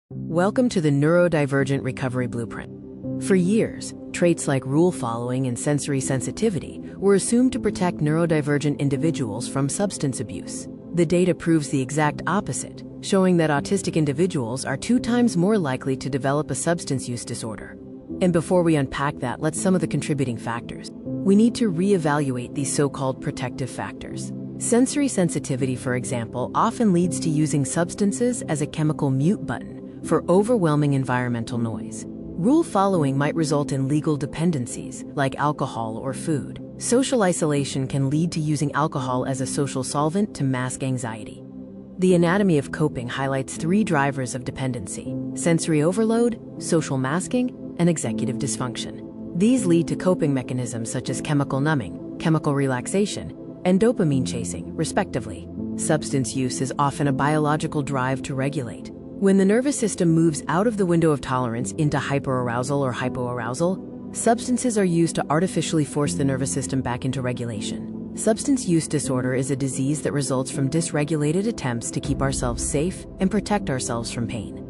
Welcome to the Neurodivergent Recovery Blueprint. For years, traits like rule following and sensory sensitivity were assumed to protect neurodivergent individuals from substance abuse. The data proves the exact opposite, showing that autistic individuals are 2 times more likely to develop a substance use disorder. And before we unpack that, let's some of the contributing factors. We need to reevaluate these so-called protective factors. Sensory sensitivity, for example, often leads to using substances as a chemical mute button for overwhelming environmental noise. Rule following might result in legal dependencies, like alcohol or food. Social isolation can lead to using alcohol as a social solvent to mask anxiety. The anatomy of coping highlights 3 drivers of dependency: sensory overload, social masking, and executive dysfunction. These lead to coping mechanisms such as chemical numbing, chemical relaxation, and dopamine chasing, respectively. Substance use is often a biological drive to regulate. When the nervous system moves out of the window of tolerance into hyperarousal or hypoarousal, substances are used to artificially force the nervous system back into regulation. Substance use disorder is a disease that results from dysregulated attempts to keep ourselves safe and protect ourselves from pain.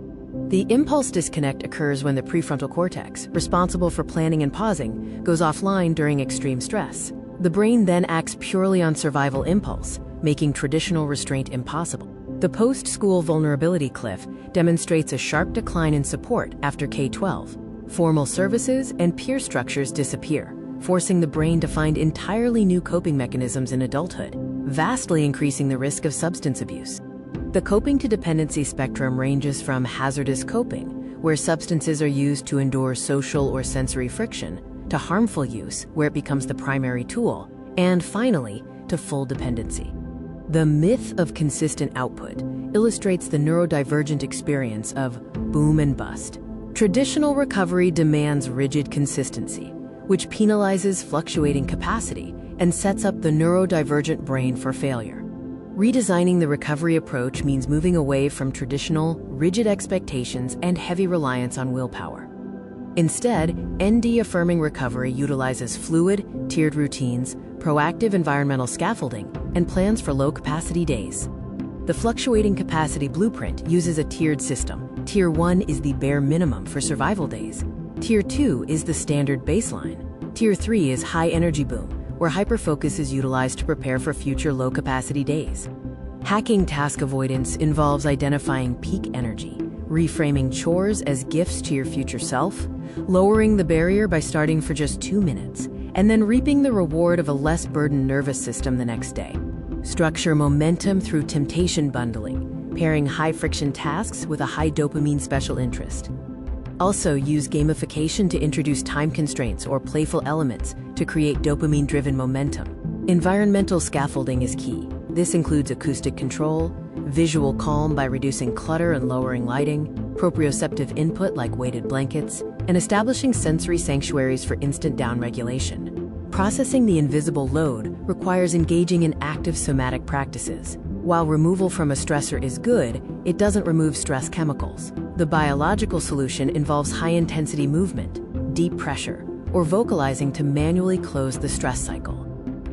The impulse disconnect occurs when the prefrontal cortex, responsible for planning and pausing, goes offline during extreme stress. The brain then acts purely on survival impulse, making traditional restraint impossible. The post-school vulnerability cliff demonstrates a sharp decline in support after K-12. Formal services and peer structures disappear, forcing the brain to find entirely new coping mechanisms in adulthood, vastly increasing the risk of substance abuse. The coping to dependency spectrum ranges from hazardous coping, where substances are used to endure social or sensory friction, to harmful use, where it becomes the primary tool, and finally, to full dependency. The myth of consistent output illustrates the neurodivergent experience of boom and bust. Traditional recovery demands rigid consistency, which penalizes fluctuating capacity and sets up the neurodivergent brain for failure. Redesigning the recovery approach means moving away from traditional, rigid expectations and heavy reliance on willpower. Instead, ND-affirming recovery utilizes fluid, tiered routines, proactive environmental scaffolding, and plans for low-capacity days. The fluctuating capacity blueprint uses a tiered system. Tier 1 is the bare minimum for survival days. Tier 2 is the standard baseline. Tier 3 is high-energy boom, where hyperfocus is utilized to prepare for future low-capacity days. Hacking task avoidance involves identifying peak energy, reframing chores as gifts to your future self, lowering the barrier by starting for just 2 minutes, and then reaping the reward of a less burdened nervous system the next day. Structure momentum through temptation bundling, pairing high-friction tasks with a high dopamine special interest. Also, use gamification to introduce time constraints or playful elements to create dopamine-driven momentum. Environmental scaffolding is key. This includes acoustic control, visual calm by reducing clutter and lowering lighting, proprioceptive input like weighted blankets, and establishing sensory sanctuaries for instant downregulation. Processing the invisible load requires engaging in active somatic practices. While removal from a stressor is good, it doesn't remove stress chemicals. The biological solution involves high-intensity movement, deep pressure, or vocalizing to manually close the stress cycle.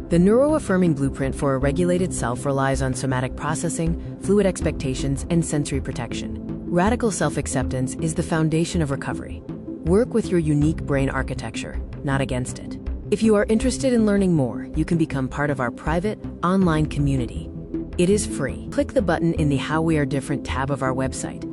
The neuro-affirming blueprint for a regulated self relies on somatic processing, fluid expectations, and sensory protection. Radical self-acceptance is the foundation of recovery. Work with your unique brain architecture, not against it. If you are interested in learning more, you can become part of our private, online community. It is free. Click the button in the How We Are Different tab of our website